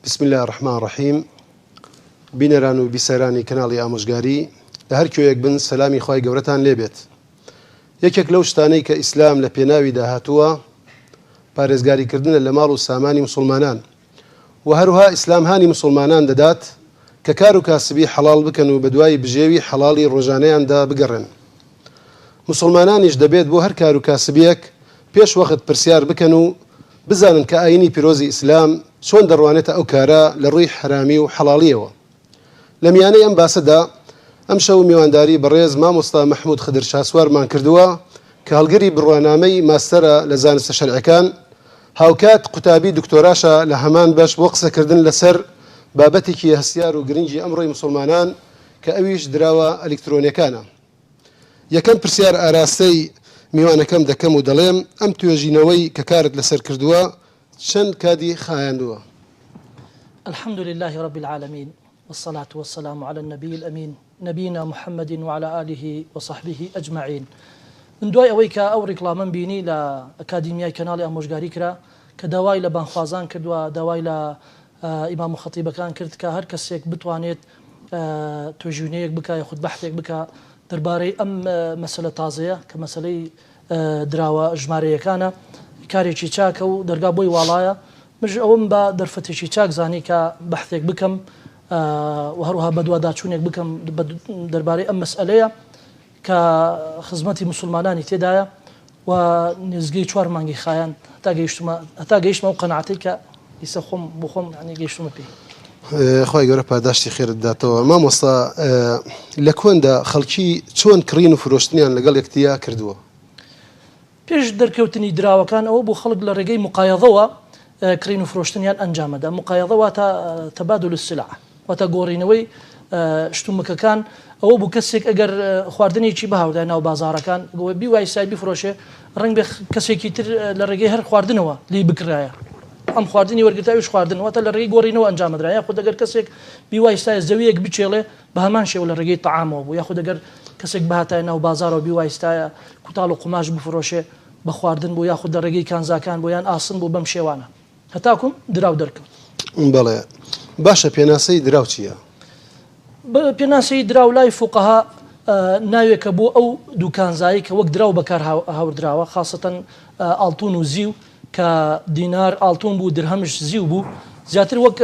بسم الله الرحمن الرحيم. بینەران و بیسەرانی کەناڵی ئامۆژگاری لە هەر کوێیەک بن سەلامی خوای گەورەتان لێبێت. یەکێک لەو شتانەی کە ئیسلام لە پێناوی داهاتووە پارێزگاریکردنە لە ماڵ و سامانی مسلمانان و هەروها ئیسلام هانی مسلمانان دەدات کە کار و کاسبی حەڵاڵ بکەن و بەدوای بژێوی حەڵاڵی ڕۆژانەیاندا بگەڕێن. مسلمانانیش دەبێت بۆ هەر کار و کاسبیەک پێش وەخت پرسیار بکەن و بزانن کە ئاینی پیرۆزی ئیسلام چۆن دەڕوانێتە ئەو کارە لە ڕووی حرامی و حەڵاڵیەوە. لە میانەی ئەم باسەدا ئەم شەو میوانداری بەڕێز مامۆستا مەحموود خدر شاسوارمان کردووە کە هەڵگەری بڕوانامەی ماستەرە لە زانستە شەرعەکان، هاوکات قوتابی دکتۆراشە لە هەمان بەش بۆ قسەکردن لەسەر بابەتێکی هەستیار و گرنگی ئەمڕۆی مسلمانان کە ئەویش دراوە ئەلکترۆنیەکانە. یەکەم پرسیار ئاراستەی میوانەکەم دەکەم و دەڵێم ئەم توێژینەوەی کە کارت لەسەر کردووە چەند کادی خایاندووە؟ الحمد لله رب العالمين والصلاة والسلام على النبي الأمين نبينا محمد وعلى آله وصحبه أجمعين. من دوای ئەوەی کە ئەو ڕیکڵامەم بینی لە ئەکادیمیای کەناڵی ئامۆژگاری کرا کە داوای لە بانخوازان کردووە، داوای لە ئیمام و خەتیبەکان کرد کە هەر کەسێک بتوانێت توێژینەیەک بکە خود بەحثێک بکە دەربارەی ئەم مەسەلە تازەیە کە مەسەلەی دراوە ژمارەیەکانە، کارێکی چاکە و دەرگا بۆی واڵایە. مژ ئەوم بە دەرفەتێکی چاک زانی کە بەحثێک بکەم و هەروها بەدواداچوونێک بکەم دەربارەی ئەم مەسئلەیە کە خزمەتی مسلمانانی تێدایە و نزگەی 4 مانگی خایان هەتا گەیشتمە و قەناعەتەی کە ئیسە خۆم بۆ خۆم گەیشتمە پێی. خۆی گەورە پاداشتی خێرت داتەوە. مامۆستا لە کۆندا خەڵکی چۆن کڕین و فرۆشتنیان لەگەڵ یەکتیا کردووە؟ پێش دەرکەوتنی دراوەکان ئەوە بۆ خەڵک لە ڕێگەی مقایەضەوە کڕین و فرۆشتنیان ئەنجامەدا. مقایەضە واتە تەبادل السلع، واتە گۆڕینەوەی شتومەکەکان. ئەوە بوو کەسێک ئەگەر خواردنێکی بەهاودا ناو بازارەکان بیوای سای بفرۆشێ، ڕنگ بێ کەسێکی تر لە ڕێگەی هەر خواردنەوە لی بکرایە، ئەم خواردنی وەرگرتاویش خواردن، واتە لە ڕێگەی گۆڕینەوە ئەنجامەدرا. یاخود ئەگەر کەسێک بیوای سای زەویەک بچێڵێ بە هەمان شێوە لە ڕێگەی تەعامەوە بوو، یاخود ئەگەر کەسێک بەهاتای ناو بازارەوە بیوای سایە کوتاڵ و قوماش بفرۆشێ بە خواردن بوو، یاخود لە ڕێگەی کانزاکان بۆ یان ئاسن بوو بەم شێوانە هەتاکوم دراو دەرکەوت. بەڵێ باشە، پێناسەی دراو چییە؟ پێناسەی دراو لای فوقەها ناوێکە بۆ ئەو دوکانزایی کە وەک دراو بەکار هاوردراوە، خاصەتەن ئاڵتون و زیو کە دینار ئاڵتون بوو درهەمش زیو بوو، زیاتر وەک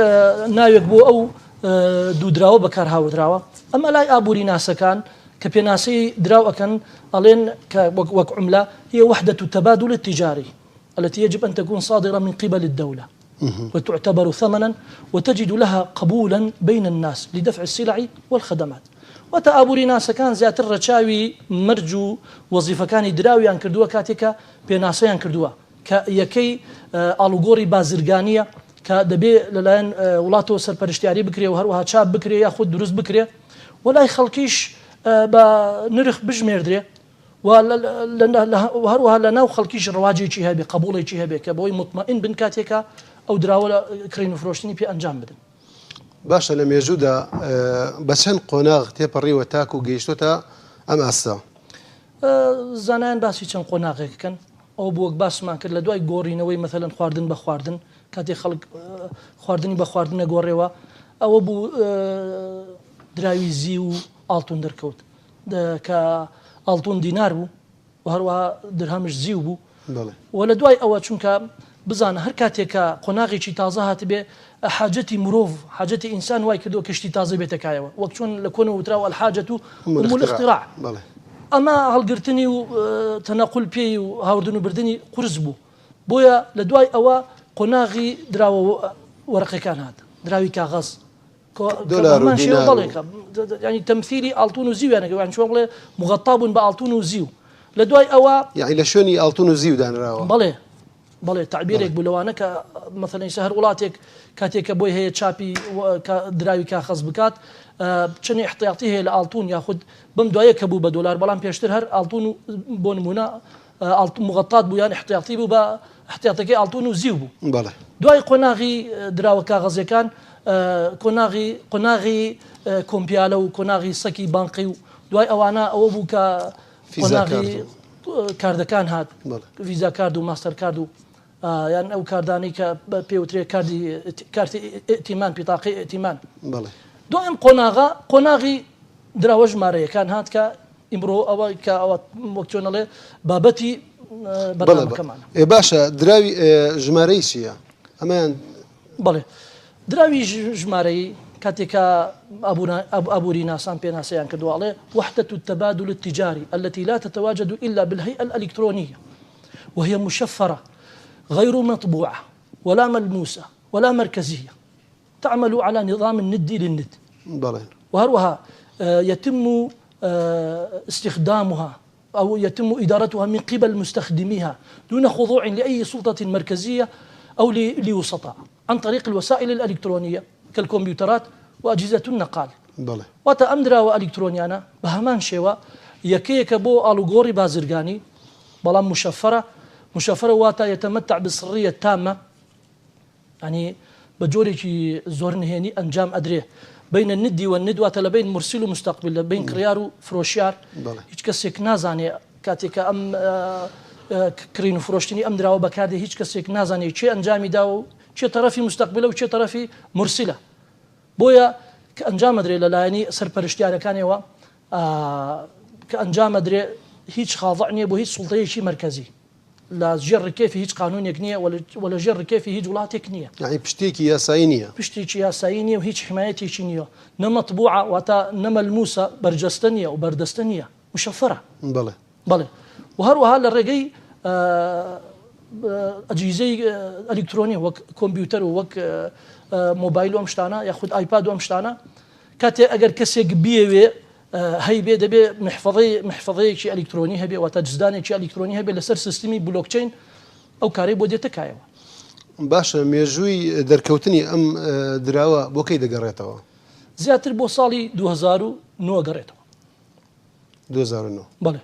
ناوێک بۆ ئەو دوو دراوە بەکار هاوردراوە. ئەمە لای ئابووری ناسەکان کە پێناسەی دراو ئەکەن ئەڵێن وەک عملة هي وحدة التبادل التجاري التي يجب أن تكون صادرة من قبل الدولة وتعتبر ثمنا وتجد لها قبولا بين الناس لدفع السلع والخدمات. وتآبوري ناسا كان زيات الرشاوي مرجو وظيفة كان دراوي كردوها كاتيكا بيناسيان كردوها كيكي ألوغوري بازرگانية كدبي للاين ولاتو سرپرشتياري بكري وهروها شاب بكري ياخد دروس بكري ولا يخلقيش بنرخ بجميردري وهروها لناو خلقيش رواجي چي هبي قبولي چي هبي كبوي مطمئن بن كاتيكا ئەو دراوە کڕین و فرۆشتنی پێ ئەنجام بدن. باشە، لە مێژوودا بە چەند قۆناغ تێپەڕیوە تاکو و گەیشتۆتە ئەم ئاستا؟ زانایان باسی چەند قۆناغێکەکەن. ئەو بۆ وەک باسمان کرد لە دوای گۆڕینەوەی مەثەلەن خواردن بە خواردن، کاتێک خەڵک خواردنی بە خواردنە گۆڕێەوە، ئەوە بوو دراوی زی و ئاڵتون دەرکەوت کە ئاڵتون دینار بوو و هەروەها درهەمش زیو بوو. و لە دوای ئەوە چونکە بزانە هەر کاتێکە قۆناغێکی تازە هاتبێ حاجەتی مرۆڤ حاجەتی ئینسان وای کردو کەشتی تازە بێتەکایەوە، وەک چۆن لە کۆنە وتراوە الحاجەت و أم الاختراع. ئەمە هەڵگرتنی و تەنەقول پێی و هاوردن و بردننی قورس بوو. بۆیە لە دوای ئەوە قۆناغی دراوە وەرەقەکان هات، دراوی کاغەز ینی تەمثیلی ئاڵتون و زیویانەکەوان چۆن بڵێ مغەتا بوون بە ئاڵتون و زیو. لە دوای ئەوە یعنی لە شوێنی ئاڵتون و زیو دانراوە. بەڵێ تعبیرێک بوو لەوانە کە مەثەلەن هەر وڵاتێک کاتێککە بۆی هەیە چاپی دراوی کاغەز بکات چەندی احتیاطی هەیە لە ئاڵتون یاخود بەم دوایە کە بوو بە دۆلار، بەڵام پێشتر هەر ئاڵتون بۆ نمونە مغەتات بوو یان احتیاطی بوو بە احتیاطەکەی ئاڵتون و زیو بوو. دوای قۆناغی دراوە کاغەزەکان قۆناغی کۆمپیالە و قۆناغی سەکی بانقی و دوای ئەوانە ئەوە بوو کە قۆناغی کاردەکان هات، ڤیزا کارد و ماستەر کارد و یان ئەو کاردانی کە پێوترێ کارتی ئێتیمان پیتاقی ئێتیمان دوایم قۆناغی دراوە ژمارەیەکان هات کە ئیمڕۆ ئەوە کە ئەوە وەک چۆنەڵێ بابەتی بەرنامەکەمانە. باشە دراوی ژمارەی چییە؟ ئەمەیان بەڵێ دراوی ژمارەی كاتيكا أبوري ناسان بيناسيان كدوالي وحدة التبادل التجاري التي لا تتواجد إلا بالهيئة الإلكترونية وهي مشفرة غير مطبوعة ولا ملموسة ولا مركزية تعمل على نظام الند للند وهروها يتم استخدامها أو يتم إدارتها من قبل مستخدميها دون خضوع لأي سلطة مركزية أو لوسطاء عن طريق الوسائل الإلكترونية كالكمبيوترات وأجهزة النقال. واتا أمدرا وإلكترونيانا بهمان شوا يكيك بو ألوغوري بازرغاني بلا مشفرة واتا يتمتع بالسرية التامة يعني بجوري زور نهيني أنجام أدريه بين الندي والند واتا لبين مرسل مستقبل بين كريارو فروشيار هيج كسيك نازاني كاتيكا أم كرينو فروشتني أمدرا وبكادي هيج كسيك نازاني چي أنجامي داو چه طرفي مستقبله وچه طرفي مرسله بويا كأنجام أدري للايني سرپرشتيارەکانی و كأنجام أدري هيج خاضعني بو هيج سلطة شي مركزي لا جر كيف هيج قانون يكنيه ولا جر كيف هيج ولاية يكنيه يعني بشتيكي ياساينية وهيج حمايتي شينيو نما مطبوعة واتا نما الموسى برجستانية وبردستانية مشفرة بله وهروها للرقي أجهزة إلكترونية وك كمبيوتر وك موبايل وامشتانا ياخذ آيباد وامشتانا كاتي أجر كسيك بيوي هاي بي دبي محفظة شيء إلكتروني هبي وتجزدان شيء إلكتروني هبي لسر سيستمي بلوكتشين أو كاري بودي تكايو. باشا ميجوي دركوتني أم دراوة بوكي دقريتوا. زياتر بوصالي 2009 قريتوا. 2009. بله.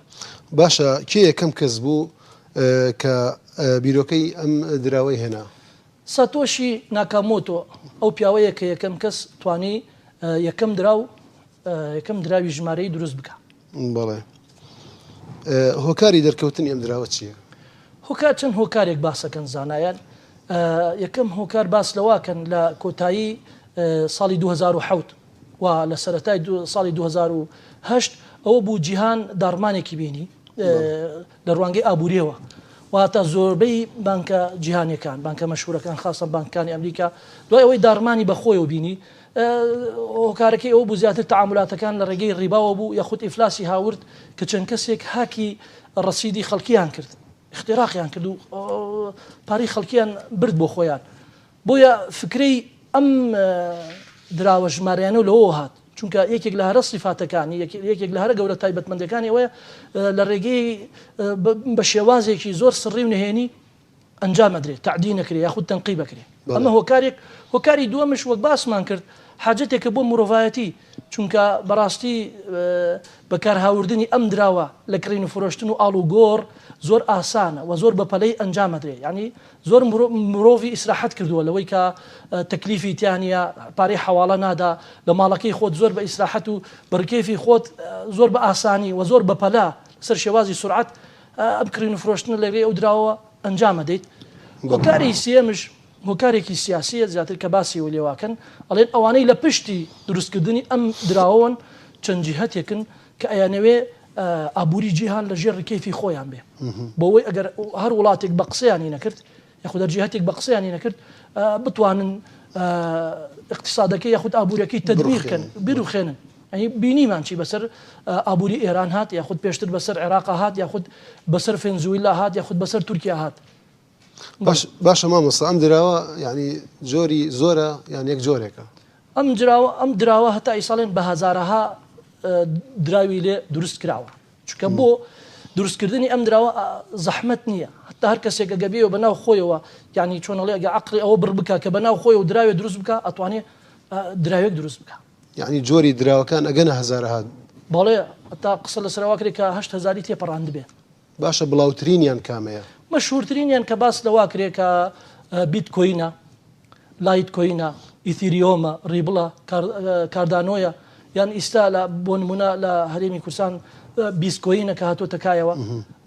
باشا كي كم كسبوا كبيروكي أم دراوي هنا. ساتوشي ناكاموتو أو بياوية كي كم كس تواني يكم دراوي جماري دروز بكا. بله. هوكاري دركوتني أم دراوة شيء. هوكاريك باسا كان زانايان يكم هوكار باس لواكن لكوتاي صالي 2007 ولسرتاي صالي 2008 أو بو جيهان دارماني كبيني لروانجي أبوريوا وهذا زوربي بنك جيهاني كان بنك مشهورة كان خاصة بنك كان أمريكا دوای دارماني بخوي وبيني وكاركي أو بزيادة التعاملات كان لرجي الربا وبو ياخذ إفلاسي هاورد كتشنكسيك هاكي الرصيدي خلقيان كرد اختراقيان كردو باري خلقيان برد بو خويان بويا فكري أم دراوج ماريانو لو هات چونکە یەکێک لە هەرە صفاتەکانی یەکێک لە هەرە گەورە تایبەتمەندەکانی ئەوەیە لە ڕێگەی بە شێوازێکی زۆر سڕی و نهێنی ئەنجام ئەدرێت تعدی نەکرێ یاخود تەنقی بکرێ ئەمە هۆکاری دووەمش وەک باسمان کرد حاجەتێکە بۆ مرۆڤایەتی چونکە بەڕاستی بەکارهاوردنی ئەم دراوە لە کڕین و فرۆشتن و ئاڵ و گۆڕ زۆر ئاسانە و زۆر بەپەلەی ئەنجام ئەدرێ یعنی زۆر مرۆڤی ئیسراحەت کردووە لەوەی کە تەکلیفی تیانە پارەی حەواڵە نادا لە ماڵەکەی خۆت زۆر بە ئیسراحەت و بەڕکێفی خۆت زۆر بە ئاسانی و زۆر بەپەلا سەر شێوازی سورعەت ئەم کڕین و فرۆشتن لەوێ ئەو دراوە ئەنجام ئەدەیت. هۆکاری سێمش هۆکارێکی سیاسیە زیاتر کە باسی و لێواکەن ئەڵێن ئەوانەی لە پشتی دروستکردنی ئەم دراوەن چەند جیهەتێکن کە ئەیانەوێ ئابووری جیهان لە ژێر ڕکێفی خۆیان بێ بۆەوەی ئەگەر هەر وڵاتێک بە قسەیانی نەکرد یاخود جیهەتێک بە قسەیانی نەکرد بتوانن اقتصادەکەی یاخود ئابوووریەکەی تدبیرکەن بیرروخێنن ئەنی بینیمان چی بەسەر ئابووری ئێران هات یاخود پێشتر بەسەر عێراق هات یاخود بەسەر ڤێنزوێلا هات یاخود بەسەر تورکیا هات. باشە مامۆستا ئەم دراوە ینی جۆری زۆرە یان یەک جۆرێکە ئەم دراوە هەتا ئیساڵێن بە هەزارەها دراوی لێ دروست کراوە چونکە بۆ دروستکردنی ئەم دراوە زەحمەت نییە هەتا هەر کەسێک گەبێەوە بەناو خۆیەوە یعنی چۆنەڵێ ئەگە عەقڵی ئەوە بڕ بکە کە بەناو خۆی و دراوێ دروست بکە ئەتوانێ دراوێک دروست بکە یعنی جۆری دراوەکان ئەگەنە هەزارەها بەڵێ هەتا قسە لەسەرەوە کرێت کە 8,000 تێپەڕاند بێ. باشە بڵاوترینیان کامەیە؟ مەشهورترینیان کە باس لەوا کرێ کە بیتکۆینە لایتکۆینە ئیتریۆمە ڕیبڵە کاردانۆیە یان ئیستا لە بۆ نمونە لە هەرێمی کوردستان بیسکۆینە کە هاتۆتە کایەوە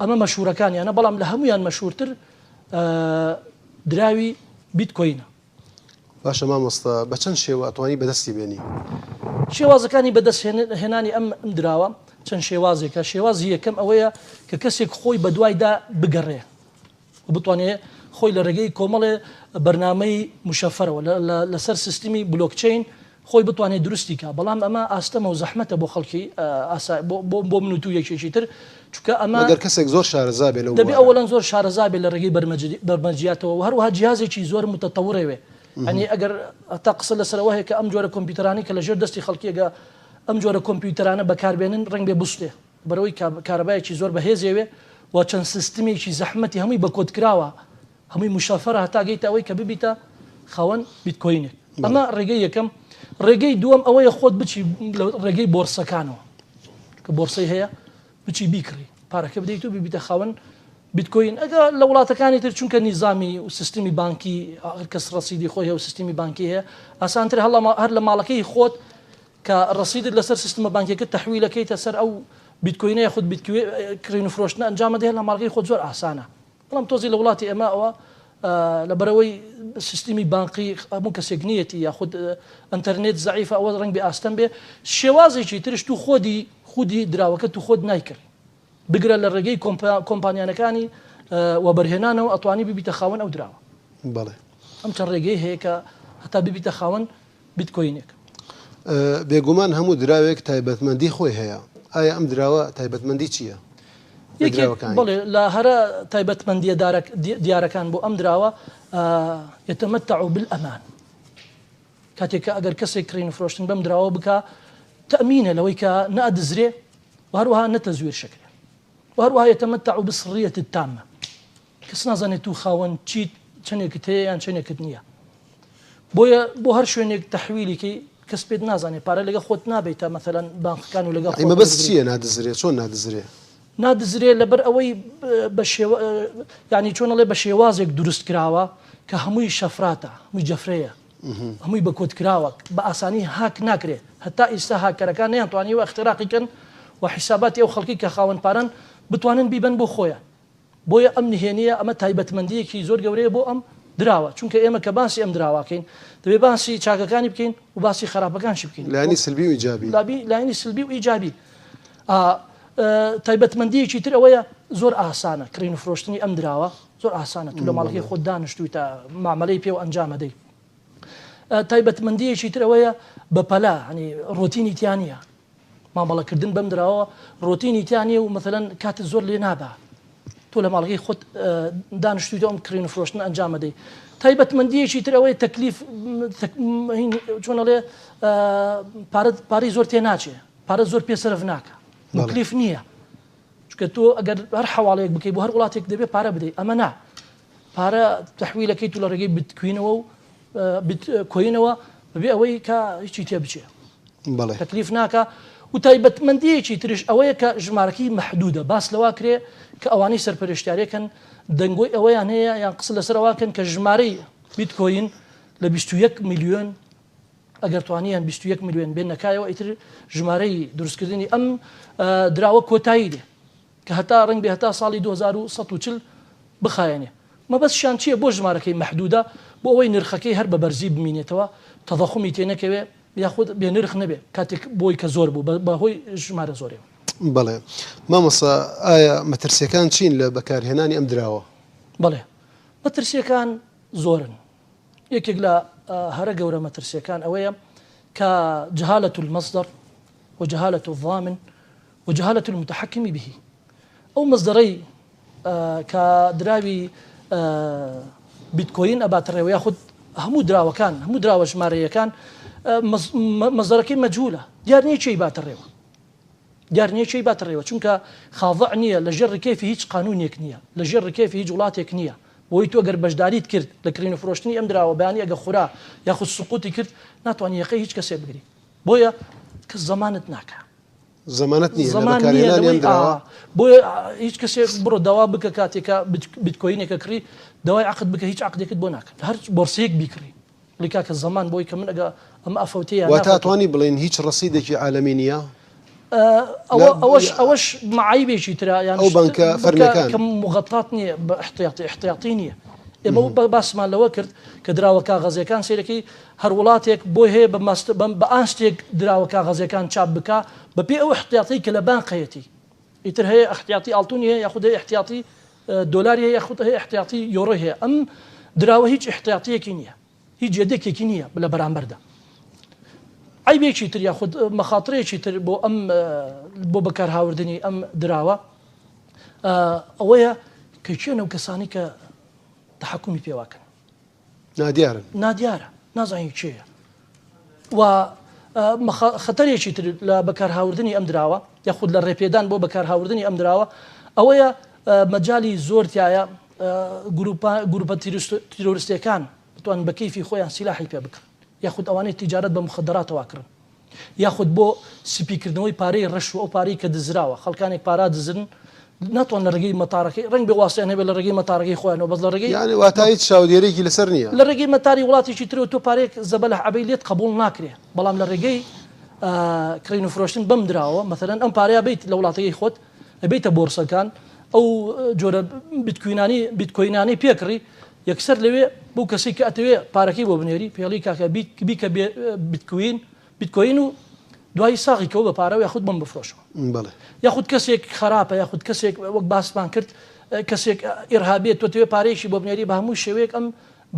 ئەمە مەشهورەکانیانە بەڵام لە هەمویان مەشهورتر دراوی بیتکۆینە. باشە مامۆستا بە چەند شێوە ئەتوانی بەدەستی بێنی؟ شێوازەکانی بەدەست هێنانی ئەم دراوە چەند شێوازێکە. شێوازی یەکەم ئەوەیە کە کەسێک خۆی بە دوایدا بگەڕێ و بتوانێت خۆی لە ڕێگەی کۆمەڵێ بەرنامەی مشەفەرەوە لەسەر سیستمی بلۆکچین خۆی بتوانێت دروستی کا. بەڵام ئەمە ئاستەمە و زەحمەتە بۆ خەڵکی بۆ من و تو یەکێکی تر، چونکە ئەمە ئەگەر کەسێک زۆر شارەزا بێ لەو دەبێت ئەوەڵەن زۆر شارەزا بێت لە ڕێگەی بەرمەجیاتەوە و هەروەها جیازێکی زۆر متەتەوڕێوێ. ئەنی ئەگەر تا قسە لەسەرەوە هەیە کە ئەم جۆرە کۆمپیوتەرانی کە لە ژێر دەستی خەڵکیێگە ئەم جۆرە کۆمپیوتەرانە بەکاربێنن ڕنگ بێ بستێ بەرەوەی کارەبایەکی زۆر بەهێزێوێ و چەند سیستمێکی زەحمەتی هەمووی بە کۆدکراوە، هەمووی مشەفەرە هەتاگەیتە ئەوەی کە ببیتە خاوەن بیتکۆینێک. ئەمە ڕێگەی یەکەم. ڕێگەی دووەم ئەوەیە خۆت بچی ڕێگەی بۆرسەکانەوە کە بۆرسەی هەیە بچی بیکڕی پارەکە بدەیت و ببیتە خاوەن بیتکۆین. ئەگە لە وڵاتەکانی تر چونکە نیزامی و سیستمی بانکی کەس ڕەسیدی خۆی هەیە و سیستمی بانکی هەیە ئاسانتر هەر لە ماڵەکەی خۆت کە ڕەسیدت لەسەر سیستمە بانکیەکە تەحویلەکەیتە سەر ئەو بیتکۆینەیە خودت کڕین و فرۆشتنە ئەنجامە دێت لە ماڵەکەی خۆت زۆر ئاسانە. بەڵام تۆزی لە وڵاتی ئێمە ئەوە لەبەرەوەی سیستمی بانقی هەموو کەسێک نیەتی یاخود ئەتەرنێت زعیفە ئەوە ڕنگ بێ ئاستەم بێ شێوازێکی ترش تو خودی دراوەکە تو خۆت نایکرد بگرە لە ڕێگەی کۆمپانیانەکانی وەبەرهێنانەوە ئەتوانی ببیتە خاوەن ئەو دراوە. بەڵێ ئەم چەند ڕێگەی هەیە کە هەتا ببیتە خاوەن بیتکۆینێک. بێگومان هەموو دراوێک تایبەتمەندی خۆی هەیە. ئایا ئەم دراوە تایبەتمەندی چییە؟ بڵێ لە هەرە تایبەتمەندیە دیارەکان بۆ ئەم دراوە یەتەمەتەع بالئەمان. کاتێک کە ئەگەر کەسێک کڕین و فرۆشتن بەم دراوە بکە تەمینە لەوەی کە نەئەدزرێ و هەروەها نەتەزویر شەکرێ و هەروەها یەتەمەتەع بسڕیەت تامە. کەس نازانێت تو خاوەن چیت چەندێکت هەیە یان چەندێکت نییە. بۆیە بۆ هەر شوێنێک تەحویلیکەی کەس پێت نازانێت پارە لەگە خۆت نابێتە مەثەلەن بانکەکان و لەگە ئەمە بەس چییە نادزرێت؟ چۆن نادزرێ؟ نادزرێت لەبەر ئەوەی ینی چۆنەڵێ بە شێوازێک دروست کراوە کە هەمووی شەفراتە هەمووی جەفرەیە هەمووی بە کۆدکراوە بە ئاسانی هاک ناکرێت. هەتا ئێستا هاکەرەکان نەیانتوانیوە اختراقیکەن و حیساباتی ئەو خەڵکی کە خاوەن پارەن بتوانن بیبەن بۆ خۆیان. بۆیە ئەم نهێنیە ئەمە تایبەتمەندیەکی زۆر گەورەیە بۆ ئەم دراوە، چونکە ئێمە کە باسی ئەم دراواکەین دەبێ باسی چاکەکانی بکەین و باسی خراپەکانشی بکەین. لایانی سلبی و ئیجابی. لایانی سلبی و ئیجابی. تایبەتمەندیەکی تر ئەوەیە زۆر ئاسانە کڕین و فرۆشتنی ئەم دراوە زۆر ئاسانە. تو لە ماڵەکەی خۆت دانیشتووی تا معاملەی پێ و ئەنجامە دەی. تایبەتمەندیەکی تر ئەوەیە بەپەلا ینی ڕۆتینی تیانە مامەڵەکردن بەم دراوە ڕۆتینی تیانە و مەثەلەن کاتت زۆر لێ نابا تۆ لە ماڵەکەی خۆت دانیشتوویتەوە ئەم کڕین و فرۆشتن ئەنجامە دەی. تایبەتمەندیەکی تر ئەوەیە تەکلیف چۆنەڵێ پارەی زۆر تێ ناچێ پارە زۆر پێسەرف ناکە مکلیف نییە. چکە تۆ ئەگەر هەر حواڵەیەک بکەی بۆ هەر وڵاتێک دەبێت پارە بدەیت. ئەمە نا پارە تەحویلەکەی تو لە ڕێگەی بتکوینەوە و کۆینەوە ببێ ئەوەی کە هیچی تێ بچێ تەکلیف ناکە. و تایبەتمەندیەکی ترش ئەوەیە کە ژمارەکەی مەحدودە باس لەوا کرێ کە ئەوانەی سەرپەرشتیارەکەن دەنگۆی ئەوەیان هەیە یان قسە لەسەرەواکەن کە ژمارەی بیتکۆین لە 21 میلیۆن ئەگەر توانیان 21 میلیۆن بێن نەکایەوە ئیتر ژمارەی دروستکردنی ئەم دراوە کۆتایی دێ کە هەتا ڕنگ بێ هەتا ساڵی 2140 بخایەنێ. مەبەستشان چییە بۆ ژمارەکەی مەحدودە بۆ ئەوەی نرخەکەی هەر بە بەرزی بمینێتەوە تەضەخمی تێ نەکەوێ یاخود بێ نرخ نەبێ کاتێک بۆی کە زۆر بوو بەهۆی ژمارە زۆرێ. بەڵێ مامۆستا ئایا مەترسیەکان چین لە بەکارهێنانی ئەم دراوە؟ بەڵێ مەترسیەکان زۆرن. یەکێک لە هەرە گەورە مەترسیەکان ئەوەیە کە جهالة المصدر وجهالة الضامن وجهالة المتحكم به. ئەو مەصدەرەی کە دراوی بیتکۆین ئەباتڕێەوە یاخود هەموو دراوەکان هەموو دراوە ژمارەیەکان مەصدەرەکەی مەجهولە دیار نییە چی باتڕێەوە دیار نییە چی باتڕێەوە چونکە خاضع نییە لە ژێر ڕکێفی هیچ قانونێک نییە لە ژێر ڕکێفی هیچ وڵاتێک نییە. بۆی تۆ گەر بەشداریت کرد لە کڕین و فرۆشتنی ئەم دراوە بەیانی ئەگە خورا یاخود سقوتی کرد ناتوانانی یەقەی هیچ کەسێ بگری. بۆیە کەس زەمانت ناکە زەمانەت نییە بۆیە هیچ کەسێک بڕۆ داوا بکە کاتێکە بیتکۆینێکە کڕی داوای عقد بکە هیچ عقدێکت بۆ ناکەن هەر بۆرسەیەک بیکڕی لێکا کە زەمان بۆی کە من ئەگە ئەم ئەفەوتەیە واتاتوانی بڵێن هیچ ڕەسیدێکی عالەمی نییە. ئەوەش معایبێکی ترا یان ئەو بانکە فەرمیەکان کە مغەتات نییە بە احتیاطی نییە ئێمە باسمان لەوە کرد کە دراوە کاغەزیەکان سیرەکەی هەر وڵاتێک بۆی هەیە بە ئان شتێک دراوە کاغەزیەکان چاپ بکە بەپێ ئەو احتیاطی کە لە بانقەتی ئیتر هەیە احتیاطی ئاڵتونی هەیە یاخود هەیە احتیاطی دۆلاری هەیە یاخود هەیە احتیاطی یۆڕۆ هەیە ئەم دراوە هیچ احتیاطیەکی نییە هیچ جێدێکێکی نییە لە بەرامبەردا عیبێکی تر یاخود مەخاترێکی تر بۆ بەکارهاوردنی ئەم دراوە ئەوەیە کە چێنە و کەسانی کە تحکمی پێواکەن نادیارە نازانی چێە و خەتەرێکی تر لە بەکارهاوردنی ئەم دراوە یاخود لە ڕێپێدان بۆ بەکارهاوردنی ئەم دراوە ئەوەیە مەجای زۆرتیایە گروپە تیرۆریستەکان بتوان بە کەیفی خۆیان سیلاحی پێ بکەن یاخود ئەوانەی تیجارەت بە مخدراتەوە کردن یاخود بۆ سپیکردنەوەی پارەی ڕەش و ئەو پارەی کە دزراوە خەڵکانێک پارا دزن ناتوان لە ڕێگەی مەتارەکەی ڕنگ بێ واسییان هەبێت لە ڕێگەی مەتارەکەی خۆیانەوە بەس لە ڕێگەی یعنی واتایی چاودێرێکی لەسەر نییە لە ڕێگەی مەتاری وڵاتێکی تر و تۆ پارێک زەبە لە عەبەی لێت قبول ناکرێ بەڵام لە ڕێگەی کڕین و فرۆشتن بەم دراوە مەثەلەن ئەم پارەیە بیت لە وڵاتەکەی خۆت ئەبێتە بۆرسەکان ئەو جۆرە بیتکۆینانەی پێکڕی یەکسەر لەوێ بۆ کەسی کە ئەتەوێ پارەکەی بۆ بنێری پێڵی کاکە بیکە بیتکۆین و دوای ساغیکەوە بە پارە یاخود بم بفرۆشەوە یاخود کەسێک خراپە یاخود کەسێک وەک باسمان کرد کەسێک ئێرهابێت تۆ توێ پارەیەکی بۆ بنێری بە هەموو شێوەیەک ئەم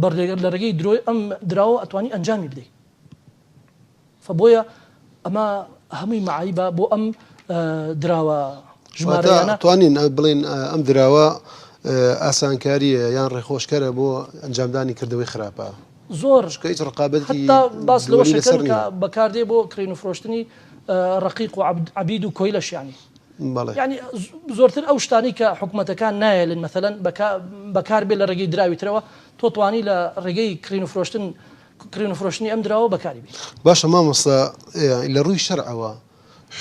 بەردێگەر لە ڕێگەی درۆی ئەم دراوە ئەتوانی ئەنجامی بدەیت فبۆیە ئەمە هەمووی معایبە بۆ ئەم دراوە ژمارەیانە توانین بڵین ئەم دراوە ئاسانکاریە یان ڕێخۆشکەرە بۆ ئەنجامدانی کردەوەی خراپە زۆر هیچ ڕقابەتی باس لەوە شەکەن کە بەکاردێ بۆ کڕین و فرۆشتنی ڕقیق و عەبید و کۆیلەش یعنی زۆرتر ئەو شتانی کە حکوومەتەکان نایەلن مەثەلەن بەکار بێ لە ڕێگەی دراوی ترەوە تۆ توانی لە ڕێگەی کڕین و فرۆشتنی ئەم دراوە بەکاری بێت باشە مامۆستا لە ڕووی شەرعەوە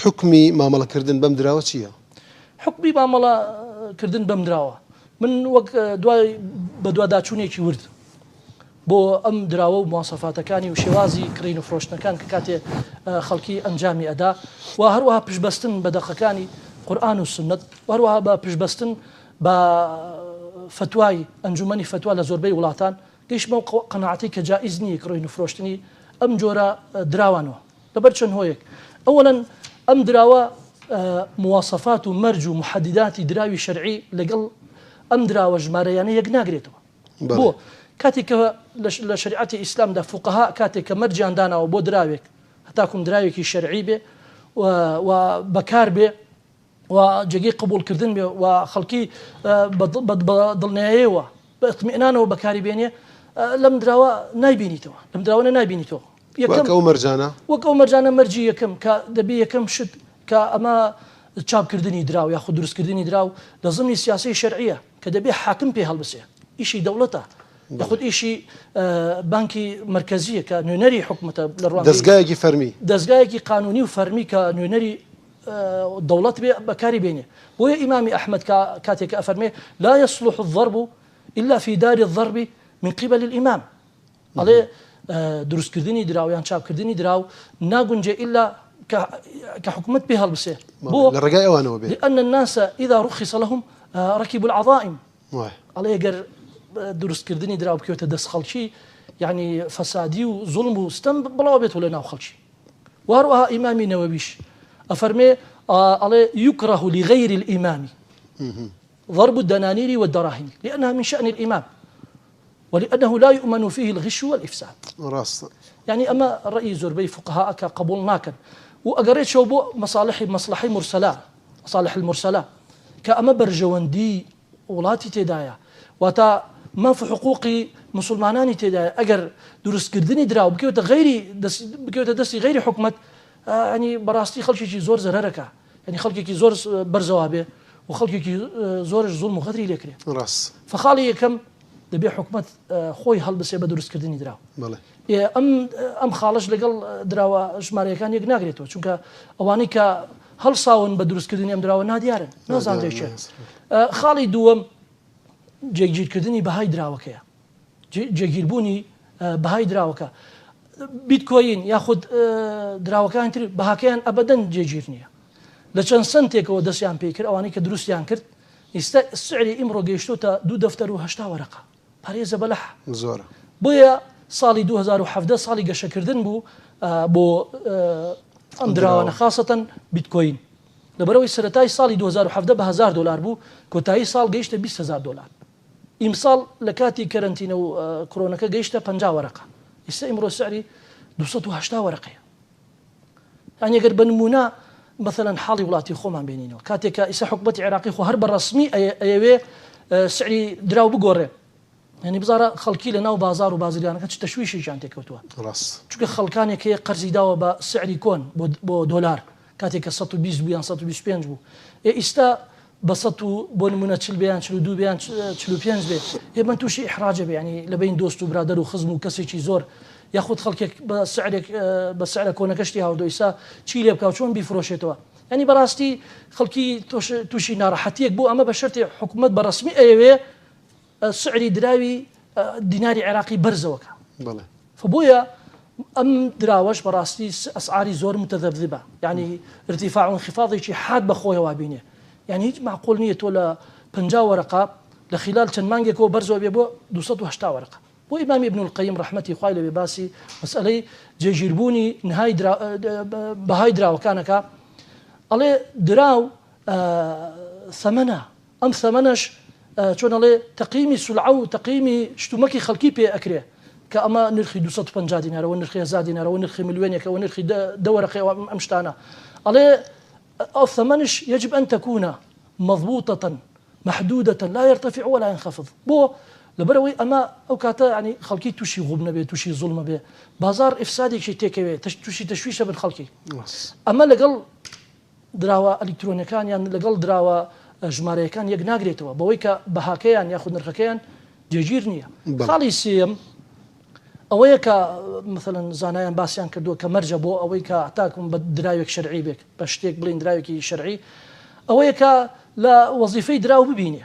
حکمی مامەڵەکردن بەم دراوە چییە؟ حکمی مامەڵەکردن بەم دراوە من وەک دوای بە دوواداچوونێکی ورد بۆ ئەم دراوە و مواسەفاتەکانی و شێوازی کڕین و فرۆشتنەکان کە کاتێ خەڵکی ئەنجامی ئەدا و هەروەها پشبەستن بە دەقەکانی قورئان و سنت وهروەها بە پشبەستن بە فتوای ئەنجومەنی فتوا لە زۆربەی وڵاتان گەیشتمە قەناعەتی کە جائز نییە کڕین و فرۆشتنی ئەم جۆرە دراوانەوە لەبەر چەند هۆیەک ئەوەڵەن ئەم دراوە مواصفات و مەرج و محەدداتی دراوی شەرعی لەگەڵ ئەم دراوە ژمارەیانە یەک ناگرێتەوە بۆ کاتێک کە لە شریعەتی ئیسلامدا فوقەها کاتێک کە مەرجیان داناوە بۆ دراوێک هەتاکوم دراوێکی شەرعی بێ و بەکار بێ و جێگەی قبولکردن بێ و خەڵکی بە دڵنیاییەوە بە ئیطمئنانەوە بەکاری بێنێ لەم دراوە نایبینیتەوە لەم دراوە نایبینیتەوە وەک ئەو مەرجانە مەرجی یەکەم کە دەبێ یەکەم شت کە ئەمە چاپکردنی دراو یا خود دروستکردنی دراو لە زمانی سیاسی شەرعیە کە دەبێ حاکم پێ هەڵبسێ ئیشی دەوڵەتە یاخود ئیشی بانکی مرکزیە کە نوێنەری حکومەتە لە ڕوان دەستگایەکی قانونی و فەرمی کە نوێنەری دەوڵەت بێ بەکاری بێنێ بۆیە ئیمامی ئەحمەد کاتێک ئەفەرمێ لا يصلح الضرب إلا في دار الضرب من قبل الإمام ئەڵێ دروستکردنی دراو یان چاپکردنی دراو ناگونجێ إلا كحكومة بها البسيه لأن الناس إذا رخص لهم ركبوا العظائم على يقر دروس كردني دراو بكيوتا دس خلشي يعني فسادي وظلم وستم بلا بيت ولا ناو خلشي وهروها إمامي نوويش أفرمي على يكره لغير الإمام ضرب الدنانير والدراهم لأنها من شأن الإمام ولأنه لا يؤمن فيه الغش والإفساد يعني أما رأي زربي فقهاء قبولناك وأقريت شو بو مصلحي مرسلة مصالح المرسلة كأما برجواندي ولاتي تدايا وتا ما في حقوقي مسلماناني تدايا أجر درس كردني دراو بكيوتا دسي غير حكمة يعني براستي خلشي زور زرركا يعني خلقي زور برزوابه وخلقي زور ظلم وغدري لكري فخالي كم دەبێ حکومت خۆی هەڵبسێ بە دروستکردنی دراو ئەم خاڵش لەگەڵ دراوە ژمارەیەکان یەک ناگرێتەوە چونکە ئەوانەی کە هەڵساون بە دروستکردنی ئەم دراوە نادیارن نازانجێکێ خاڵی دووەم جێگیرکردنی بەهای دراوەکەیە جێگیربوونی بەهای دراوەکە بیتکۆین یاخود دراوەکان تر بەهاکەیان ئەبەدەن جێگیر نییە لە چەند سنتێکەوە دەستیان پێی کرد ئەوانەی کە دروستیان کرد ئێستا سعری ئیمڕۆ گەیشتوتە 2 دەفتەر و 8 وەرەقە پارێزە بەلەح زۆرە. بۆیە ساڵی 2017 ساڵی گەشەکردن بوو بۆ ئەم دراوانە خاصەتەن بیتکۆین لەبەرەوەی سەرەتای ساڵی 2017 بە $1000 بوو کۆتایی ساڵ گەیشتە $20,000 ئیمساڵ لە کاتی کەرنتینە و کۆرۆنەکە گەیشتە 50 وەرەقە ئێستا ئیمڕۆ سعری 280 وەرەقەیە یعنی ئەگەر بە نمونە مثلا حاڵی وڵاتی خۆمان بینینەوە کاتێکە ئێستا حکومەتی عێراقی خۆ هەر بە ڕەسمی ئەیەوێ سعری دراو بگۆڕێ يعني بزارە خەڵکی لە ناو بازار و بازرگانەکە چ تەشویشیان تێکەوتووە چونکە خەڵکانێک هەیە قەرزی داوە بە سعری کۆن بۆ دۆلار کاتێککە 120 بوو یان 125 بوو ئێستا بە 100 بۆ نمونە 40 بیان 42 بیان 45 بێ هێمە تووشی ئیحراجە بێ ینی لەبین دۆست و برادەر و خزم و کەسێکی زۆر یاخود خەڵکێک بە سعرە کۆنەکەشتی هاودۆ ئێستا چی لێ بکاو چۆن بیفرۆشێتەوە ینی بەڕاستی خەڵکی تووشی ناڕەحەتیەک بوو ئەمە بە شەرتی حکوومەت بە ڕسمی ئەیەوێ سعری دراوی دیناری عراقی بەرزەوەکە فبووە ئەم دراوەش بەڕاستی ئەسعاری زۆر متذبذبە يعني ارتفاع وانخفاضێکی حاد بەخۆیەوە بینێ يعني هیچ معقول نییە تۆ لە 50 وەرەقە لە خلال چەند مانگێکەوە بەرزەوە بێ بۆ 280 وەرەقە بۆ ئیمامی ابن القیم ڕەحمەتی خوای لەوێ باسی مەسئلەی جێگیربوونی بەهای دراوەکانەکە ئەڵێ دراو ثەمەنە ئەم ثەمەنەش چۆن ئەڵێ تەقیمی سولعە و تەقیمی شتومەکی خەڵکی پێ ئەکرێ کە ئەمە نرخی 250 دینارەوە نرخی 1000 دینارەوە نرخی ملیۆنێکەوە نرخی 10 وەرەقەوە ئەم شتانە ئەڵێ أو ثمنش يجب أن تكون مضبوطة محدودة لا يرتفع ولا ينخفض بو لبروي أما أو كاتا يعني خلقي توشي غبنة به توشي ظلمة به بازار إفسادي شيء تيكوي توشي تشويشة بالخلقي أما لقل دراوة إلكترونيكان يعني لقل دراوة جمارية كان يقناقريتوا بويك بهاكيان ياخذ نرخكيان جيجيرنيا خالي سيم ئەوەیە کە مثلەن زانایان باسییان کردووە کە مەرجە بۆ ئەوەی کە ئاتاکم بە درراوێک شەرعی بێک بە شتێک بڵین دراوێکی شەرعی ئەوەیە کە لە وەزیفەی دراو ببینێ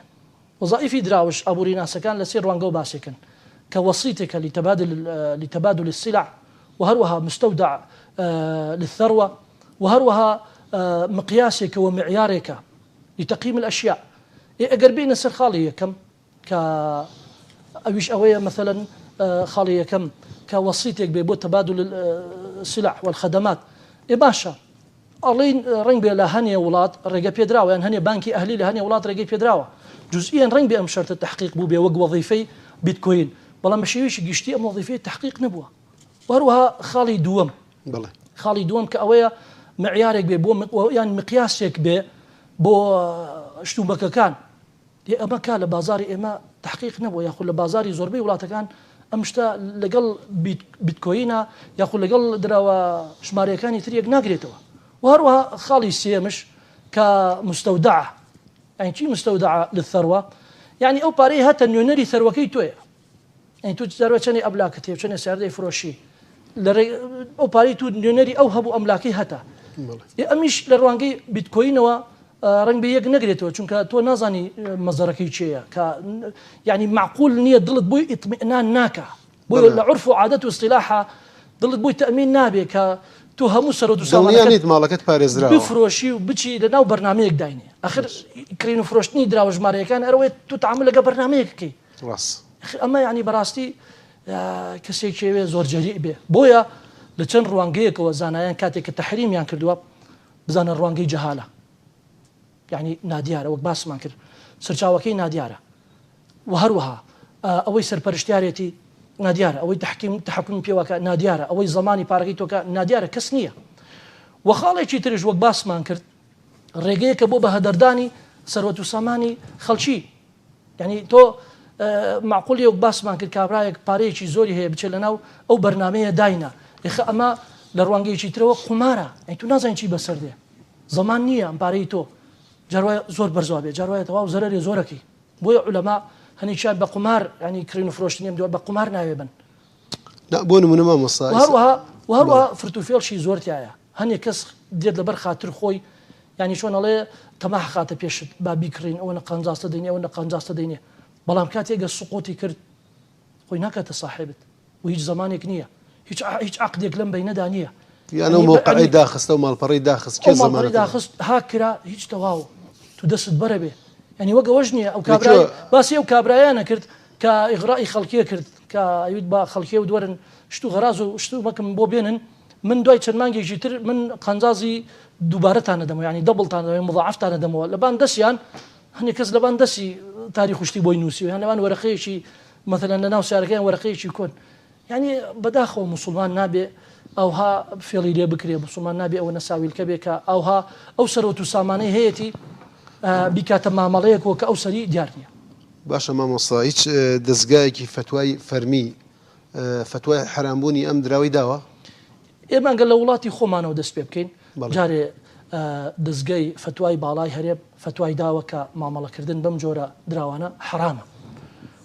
وظائفی دراوش ئابووری ناسەکان لەسێر ڕوانگە و باسێکن کە وەسیتێکە لتبادل السلع وهروها مستودع للثروة وهروها مقياسك ومعيارك لتقييم الأشياء ئەگەر بینە سەر خاڵی یەکەم کە ئەویش ئەوەیە مثلا خاڵی یەکەم کە وەسیتێک بێ بۆ تەبادل السلع والخدمات باشە ئەڵین ڕنگ بێ لە هەنێ وڵات ڕێگە پێدراوە یان هەنێ بانکی ئەهلی لە هەنێ وڵات ڕێگەی پێدراوە جزئیان ڕنگ بێ ئەم شەرتە تحقیق بوو بێ وەک وەظیفەی بیتکۆین بەڵام بە شێوەیەکی گشتی ئەم وەظیفەی تحقیق نەبووە وهروها خاڵی دووەم کە ئەوەیە معیارێک بێ بۆ یان مقیاسێک بێ بۆ شتومەکەکان ئەمە کا لە بازاری ئێمە تحقیق نەبووە یاخود لە بازاری زۆربەی وڵاتەکان ئەم شتە لەگەڵ بیتکۆینە یاخود لەگەڵ دراوە ژمارەکانی تر یەک ناگرێتەوە وهروها خاڵی سێمش کە مستودعە يعني چی مستودعە للثروة يعني ئەو پارەی هاتە نوێنەری ثروەکەی تۆیە يعني تو ثروە چەندی ئەملاکت هەیە چەندی سیاردەی فرۆشی ئەو پارەی تو نوێنەری ئەو هەبوو ئەملاکەی هەتا ئەمیش لە ڕوانگەی بیتکۆینەوە ڕنگ بە یەک نەگرێتەوە چونکە تۆ نازانی مەزەرەکەی چێیە کە يعني معقول نییە دڵت بۆی ئیطمئنان ناکە بۆ لە عرف و عادەت و اصطلاحە دڵت بۆی تەمین نابێ کە تۆ هەموو سەرۆت و سامانەکەت ماڵەکەت پارێزراوە بفرۆشی و بچی لە ناو بەرنامەیەک داینێ ئەخر کڕین و فرۆشتنی دراوە ژمارەیەکان ئەوەیە تو تعامل لەگە بەرنامەیەکەی ئەمە یعنی بەڕاستی کەسێکێوێ زۆر جەریء بێ بۆیە لە چەند ڕوانگەیەکەوە زانایان کاتێک کە تەحریمیان کردووە بزانە ڕوانگەی جەهالە يعني نادیارە وەک باسمان کرد سەرچاوەکەی نادیارە و هەروەها ئەوەی سەرپەرشتیارێتی نادیارە ئەوەی تحکم پێوەکە نادیارە ئەوەی زمانی پارەکەی تۆکە نادیارە کەس نییە و خاڵێکی ترش وەک باسمان کرد ڕێگەیەکە بۆ بە هەدەردانی سەرۆت و سامانی خەڵکی يعني تۆ معقولی وەک باسمان کرد کابرایەک پارەیەکی زۆری هەیە بچێت لەناو ئەو بەرنامەیە داینە ئەمە لە ڕوانگەیەکی ترەوە قومارە تو نازانین چی بەسەر دێ زەمان نییە ئەم پارەی تۆ جاروایە زۆر بەرزوا بێ جاروایە تەواو زەرەری زۆرەکەی بۆیە عولەما هەنیشان بە قومار ینی کڕین و فرۆشتنیم دووە بە قومار ناوێ بن بۆ نمونە مامۆستا وهروها فرتوفێڵشی زۆرتایە هەنێک کەس دێت لەبەر خاتر خۆی ینی چۆن ئەڵێ تەماح خاتە پێشت با بیکڕین ئەوە نە قەنجاستە دەینێ ئەوە نە قەنجاستە دەینێ بەڵام کاتێک گە سقوتی کرد خۆی ناکاتە ساحێبت و هیچ زمانێک نییە هیچ عقدێک لەم بەینەدا نییە یانە موقعی داخستە و ماڵپەڕی داخست کێ زمانی داخست هاکرا هیچ تەواو تو دەست بەرە بێ ینی وەگە وەژ نییە ئەو کابرای باسی ئەو کابرایانە کرد کە ئیغڕای خەڵکیە کرد کە ئەویت بە خەڵکیە و دووەرن شت و غەراز و شت و مەکەم بۆ بێنن من دوای چەند مانگێکی تر من قەنجازی دووبارەتان دەدەمەوە ینی دەبڵتان دەمەوە مضاعفتان دەدەمەوە لەبان دەستیان هەنێک کەس لەبان دەستی تاریخ شتی بۆی نووسی و هەنەوان وەرەقەیەکی مثلا لە ناو سیارەکەیان وەرەقەیەکی کۆن ینی بەداخەوە موسڵمان نابێ ئەوها فێڵی لێ بکرێ مسلمان نابێ ئەوە نەساویلکە بێ کە ئەوها ئەو سەرۆت و سامانەی هەیەی بیکاتە مامەڵەیەکەوە کە ئەو سەری دیار نییە. باشە مامۆستا هیچ دەستگایەکی فتوای فەرمی فتوای حرامبوونی ئەم دراوی داوە؟ ئێمە گەل لە وڵاتی خۆمانەوە دەست پێ بکەین جارێ دەستگای فتوای باڵای هەرێ فتوای داوە کە مامەڵەکردن بەم جۆرە دراوانە حرامە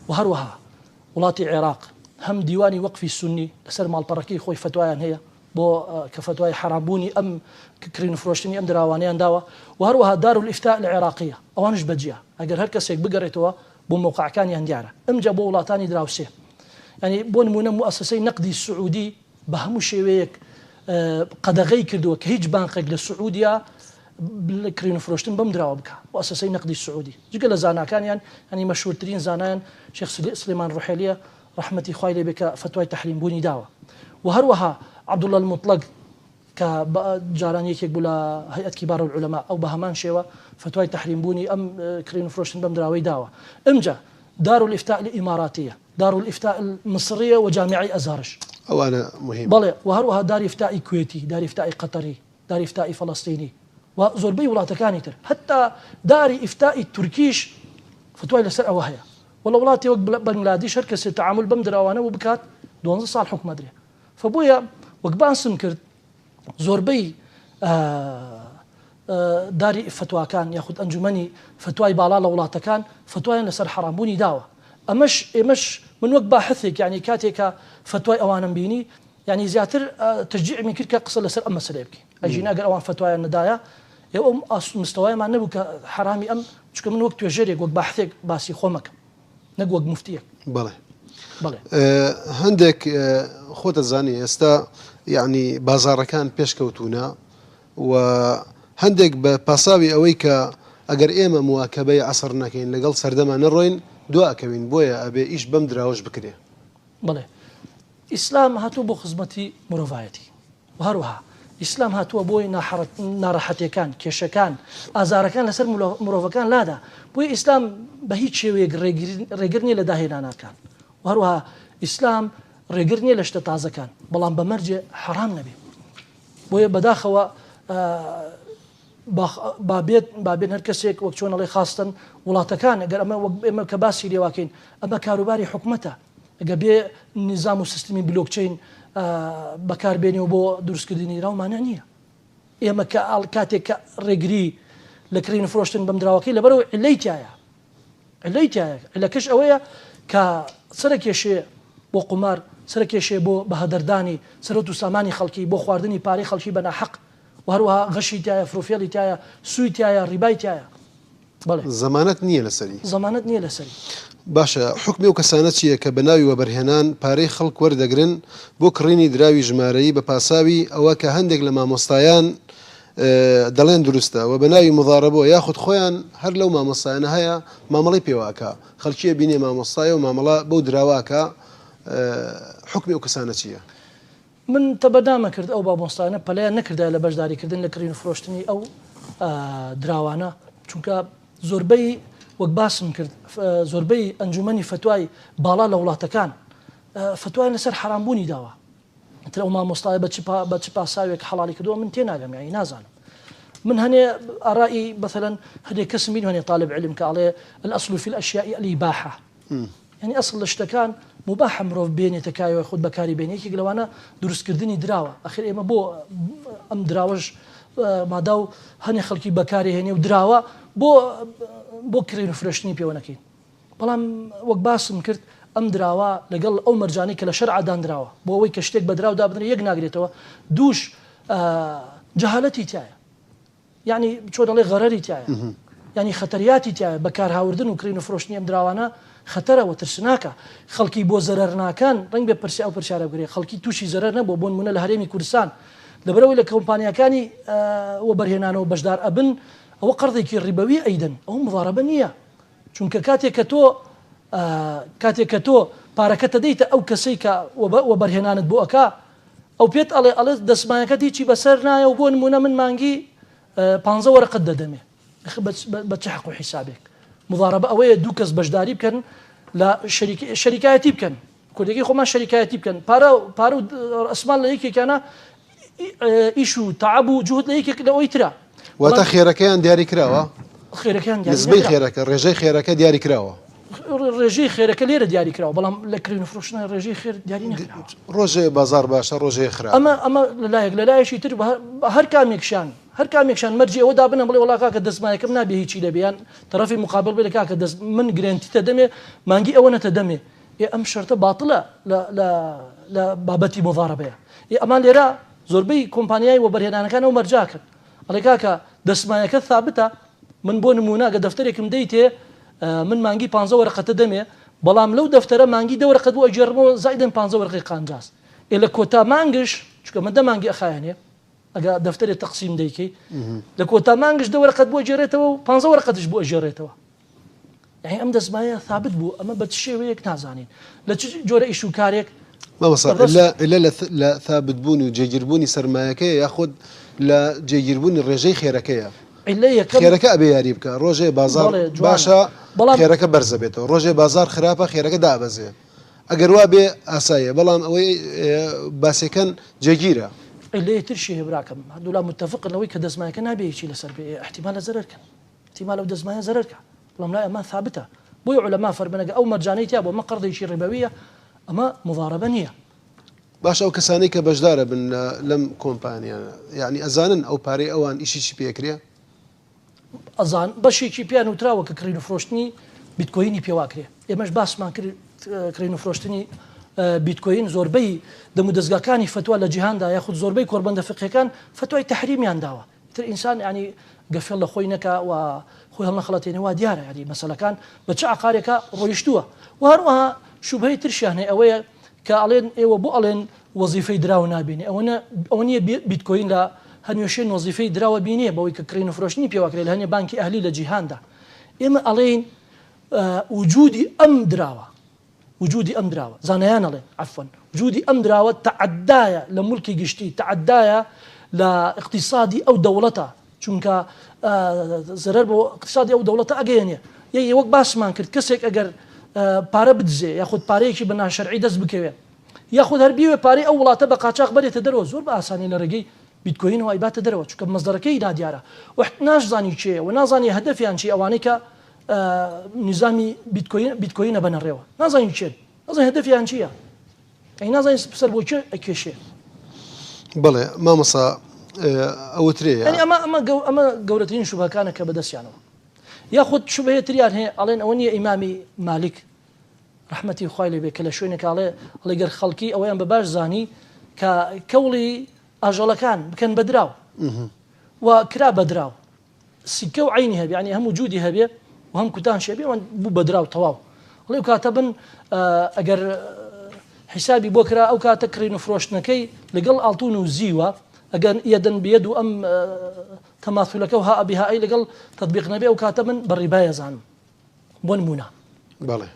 و هەروەها وڵاتی عێراق هەم دیوانی وەقفی سنی لەسەر ماڵپەڕەکەی خۆی فتوایان هەیە بۆ کە فتوای حرامبوونی ئەم کڕین فرۆشتنی ئەم دراوانیان داوە و هەروەها دارالئیفتاء لە عێراقیە ئەوانش بەجیا ئەگەر هەر کەسێک بگەڕێتەوە بۆ موقعەکانیان دیارە ئەمجا بۆ وڵاتانی دراوسێ ینی بۆ نمونە موسسەی نەقدی سعودی بە هەموو شێوەیەک قەدەغەی کردووە کە هیچ بانقێک لە سعودیا کڕین فرۆشتن بەم دراوە بکە موسسەی نەقدی سعودی جگە لە زاناکانیان ینی مەشهورترین زانایان شێخ سلێمان ڕوحێلیە ڕحمەتی خوای لێ بێ کە فتوای تەحریمبوونی داوە و هەروەها عەبدوڵڵا الموطلق کە جاران یەکێک بوو لە هەیئەت کیبار العولەما ئەو بە هەمان شێوە فتوای تەحریمبوونی ئەم کڕین فرۆشتن بەم دراوەی داوە. ئەمجا دارالئیفتاء الإماراتية دارالئیفتاء المصرية وجامعي أزهرش أوانا مهم بەڵێ و هەروەها داری ئیفتائی کوێتی داری ئیفتائی قەتەری داری ئیفتائی فەڵەستینی و زۆربەی وڵاتەکانی تر حتا داری ئیفتائی تورکیش فتوای لەسەر ئەوە هەیە وڵە وڵاتی وەک بەنگلادیش هەر کەسێ تعامل بەم دراوانەوە بکات 12 ساڵ حکومە درێ فبۆیە وەک باسم کرد زۆربەی داری فتواکان یاخود ئەنجومەنی فتوای باڵا لە وڵاتەکان فتوایان لەسەر حرامبوونی داوە ئێمەش من وەک باحثێک ینی کاتێکە فتوای ئەوانم بینی ینی زیاتر تشجیعمی کرد کە قسە لەسەر ئەم مەسەلەیە بکەین ئەژین ئەگەر ئەوان فتوایان نەدایە ئەو مستەوایمان نەبوو کە حرامی ئەم چکە من وەک توێژەرێک وەک باحثێک باسی خۆمەکەم نەک وەک موفتیەک. بەڵێ هەندێک خۆتە زانی ئێستا یعنی بازارەکان پێشکەوتونە و هەندێک بە پاساوی ئەوەی کە ئەگەر ئێمە مواکەبەی عەسر نەکەین لەگەڵ سەردەما نەڕۆین دواکەوین بۆیە ئەبێ ئیش بەم دراوەش بکرێ. بڵێ ئیسلام هاتووە بۆ خزمەتی مرۆڤایەتی و هەروەها ئیسلام هاتووە بۆی ناڕەحەتیەکان کێشەکان ئازارەکان لەسەر مرۆڤەکان لادا بۆی ئیسلام بە هیچ شێوەیەک ڕێگر نییە لە داهێنانەکان و هەروەها ئیسلام ڕێگر نییە لە شتە تازەکان بەڵام بە مەرجێ حرام نەبێ بۆیە بەداخەوە بابێت هەر کەسێک وەک چۆنەڵێ خاستن وڵاتەکان ئەگەر ئەمە کە باسی لێواکەین ئەمە کاروباری حکومەتە ئەگە بێ نظام و سیستمی بلۆکچین بەکاربێنەوە بۆ دروستکردنی راومانە نییە ئێمە کە کاتێک کە ڕێگری لە کڕین فرۆشتن بەم دراوەکەی لەبەرەوە علەی تایە علەکەش ئەوەیە کە سەرکێشێ بۆ قمار سەرکێشێ بۆ بەهەدەردانی سەرۆت و سامانی خەڵکی بۆ خواردنی پارەی خەڵکی بە ناحەق و هەروەها غەشی تایە فرۆفێڵی تایە سووی تایە ڕیبای تایە. بەڵێ زەمانەت نییە لەسەری زەمانەت نییە لەسەری. باشە حکمی و کەسانە چییە کە بەناوی وەبەرهێنان پارەی خەڵک وەردەگرن بۆ کڕینی دراوی ژمارەیی بە پاساوی ئەوە کە هەندێک لە مامۆستایان دەڵێن دروستە و بەناوی مضارەبەوە یاخود خۆیان هەر لەو مامۆستایانە هەیە مامەڵی پێواکە خەڵکیە بینێ مامۆستایە و مامەڵە بەو دراواکە حکمی و کەسانە چییە؟ من تەبەدامە کرد ئەو مامۆستایانە پەلەیان نەکردای لە بەشداریکردن لە کڕین فرۆشتنی ئەو دراوانە چونکە زۆربەی وەک باسم کرد زۆربەی ئەنجومەنی فتوای باڵا لە وڵاتەکان فتوایان لەسەر حرامبوونی داوە تر ئەو مامۆستایە بە چ پاساوێک حەڵالی کردووە من تێناگەم یانی نازانم من هەنێ ئارایی مثلا هەندێک کەسم بین هەنێ طالب علم کە ئەڵێ الأصل في الأشياء الإباحة يعني أصل لە شتەکان مباح مرۆڤ بێنێتە کایەوە خود بەکاری بێنێ یەکێک لەوانە دروستکردنی دراوە ئەخر ئێمە بۆ ئەم دراوەش مادا و هەنێ خەڵکی بەکاری هێنێ و دراوە بۆ کڕین و فرۆشتنی پێوە نەکەین بەڵام وەک باسم کرد ئەم دراوە لەگەڵ ئەو مەرجانەی کە لە شەرعا دانراوە بۆ ئەوەی کە شتێک بە دراو دابدرێ یەک ناگرێتەوە دووش جەهالەتی تایە یعنی چۆن دەڵێ غەرەری تایە یعنی خەتەریاتی تایە بەکار هاوردن و کڕین و فرۆشتنی ئەم دراوانە خەتەرەوە ترسناکە خەڵکی بۆ زەرەرناکان ڕەنگ بێ پرسیار و پرسیارە بگرێ خەڵکی تووشی زەرەر نەبوو بۆ نمونە لە هەرێمی کوردستان لەبەرەوەی لە کۆمپانیەکانی وەبەرهێنانەوە بەشدار ئەبن ئەوە قەرضێکی ڕیبەوی ئەیدەن ئەو مضارەبە نییە چونکە کاتێک کە تۆ کاتێک کە تۆ پارەکەتە دەیتە ئەو کەسەی کە وەبەرهێنانت بۆ ئەکا ئەو پێت ئەڵێ دەسمایەکەت هیچی بەسەر نایە و بۆ نمونە من مانگی 15 وەرەقەت دەدەمێ بە چه حەق و حیسابێک مضاربە ئەوەیە دوو کەس بەشداری بکەن لە شەریکایەتی بکەن کوردێکی خۆمان شەریکایەتی بکەن پارە و ئەسمان لە یەکێکانە ئیش و تەعەب و جوهد لە یەکێک لەوەی ترە واتە خێرەکەیان دیاری کراوە خێرەکەیان نسبەی خێرەکە ڕێژەی خێرەکە دیاری کراوە ڕێژەی خێرەکە لێرە دیاری کراوە بەڵام لە کڕین و فرۆشتنە ڕێژەی خێر دیاری نەکراوە ڕۆژێ بازار باشە ڕۆژەیە خراپ ئەمە لەلایەک لەلایەشی تر هەر کامێکشان مەرجی ئەوە دابنە بڵێ وڵا کاکە دەستمایەکەم نابێ هیچی لەبیان تەرەفی مقابل بێ لە کاکە من گرنتیتە دەمێ مانگی ئەوە نەتە دەمێ ئەم شەرتە باتڵە لە بابەتی مضاربەیە ئەمان لێرە زۆربەی کۆمپانیای وەبەرهێنانەکان ئەو مەرجاکرد ئەڵێ کاکە دەستمایەکە ثابتە من بۆ نمونە گە دەفتەرێکم دەیتێ من مانگی 15 وەرەقەتە دەمێ بەڵام لەو دەفتەرە مانگی 2 وەرەقەت بۆ ئەجێڕمەوە زایدن 15 وەرەقەی قانجاز لە کۆتا مانگش چونکە من 10 مانگی ئەخایەنێ ئەگە دەفتەرێک تەقسیم دەیکەی لە کۆتا مانگش 2 وەرەقەت بۆ ئەجێڕێتەوە و 15 وەرەقەتش بۆ ئەجێڕێتەوە یعنی ئەم دەستمایە ثابت بوو ئەمە بە چ شێوەیەک نازانین لە چ جۆرە ئیش و کارێک لە ثابت بوون و جێگیربوونی سەرمایەکەیە یاخود لە جێگیربوونی ڕێژەی خێرەکەیە خێرەکە ئەبێ یاری بکە ڕۆژێ بازار باشە خێرەکە بەرزە بێتەوە ڕۆژێ بازار خراپە خێرەکە دابەزێ ئەگەر وا بێ ئاساییە بەڵام ئەوەی باسەکەن جێگیرە لێ ترشی هێبراکەم هەردوو لا متفقن لەوەی کە دەستمایەکە نابێکی لەسەر بێ احتیمال لە زەرەرکەن احتیمال ئەو دەستمایە زەرەرکە بەڵام لای ئەمە ثابتە بۆی عولەما فەرمانەکە ئەو مەرجانەی تیا بۆ ئەمە قەرضێکی ڕێبەویە ئەمە مضاربە نییە باش ئەو کەسانەی کە بەشدارە بن لەم کۆمپانیانە یعنی ئەزانن ئەو پارەی ئەوان ئیشیشی پێکرێ ئەزان بەشێکی پیان وتراوە کە کڕین و فرۆشتنی بیتکۆینی پێواکرێ ئێمەش باسمان کرد کڕین و فرۆشتنی بیتکۆین زۆربەی دەمودەستگاکانی فتووا لە جیهاندا یاخود زۆربەی کۆربەندە فقهەکان فتوای تەحریمیان داوە تر ئینسان ینی گەفێڵ لە خۆی نەکا و خۆی هەڵنەخەڵەتێنەوە دیارە ینی مەسەلەکان بە چه عقارێکە ڕۆیشتووە و هەروەها شوبهەی ترشیان هەیە ئەوەیە کە ئەڵێن ئێوە بۆ ئەڵێن وەزیفەی دراوە نابینێ ئەوە نییە بیتکۆین لە هەنوێشێن وەزیفەی دراوە بینێ بەوەی کە کڕین و فرۆشتنی پێواکرێت لە هەنێ بانکی ئەهلی لە جیهاندا ئێمە ئەڵێن وجودی ئەم دراوە زانایان ئەڵێن عەفوەن وجودی ئەم دراوە تەعەدایە لە موڵکی گشتی تەعەدایە لە اقتصادی ئەو دەوڵەتە چونکە زەرەر بۆ اقتصادی ئەو دەوڵەتە ئەگەیەنێ وەک باسمان کرد کەسێک ئەگەر پارە بدزێ یاخود پارەیەکی بە ناشەرعی دەست بکەوێت یاخود هەر بیوێ پارەی ئەو وڵاتە بە قاچاق بەرێتە دەرەوە زۆر بە ئاسانی لە ڕێگەی بیتکۆینەوە ئایباتە دەرەوە چونکە مەزدەرەکەی نادیارە ناشزانی چێ و نازانی هەدەفیان چی ئەوانەی کە نظامی بیتکۆینە بەنەڕێەوە نازانی چێن نازانی هەدەفیان چییە ئەی نازانی سەر بۆ چێ ئەکێشێ بەڵێ مامەسا ئەوترێ ئەمە گەورەترین شوبهەکانە کە بەدەستیانەوە یاخود شوبهەیە تریان هەیە ئەڵێن ئەوە نییە ئیمامی مالک ڕحمەتی خوای لێ بێ کە لە شوێنێک ئەڵێ گەر خەڵکی ئەوەیان بە باش زانی کە کەوڵی ئاژەڵەکان بکەن بەدراو و کرا بەدراو سیکە و عینی هەبێ ینی هەموو جوودی هەبێ و هەم کوتان شێبێ وان بوو بەدراو تەواو ئەڵێ کاتە بن ئەگەر حیسابی بۆ کرا ئەو کاتە کڕین و فرۆشتنەکەی لەگەڵ ئاڵتون و زیوە ئەگەر یەدەن بێد و ئەم تەماثولەکە و هائبیهایی لەگەڵ تەطبیق نەبێ ئەو کاتە من بەڕیبای ئەزانم بۆ نمونە بەڵێ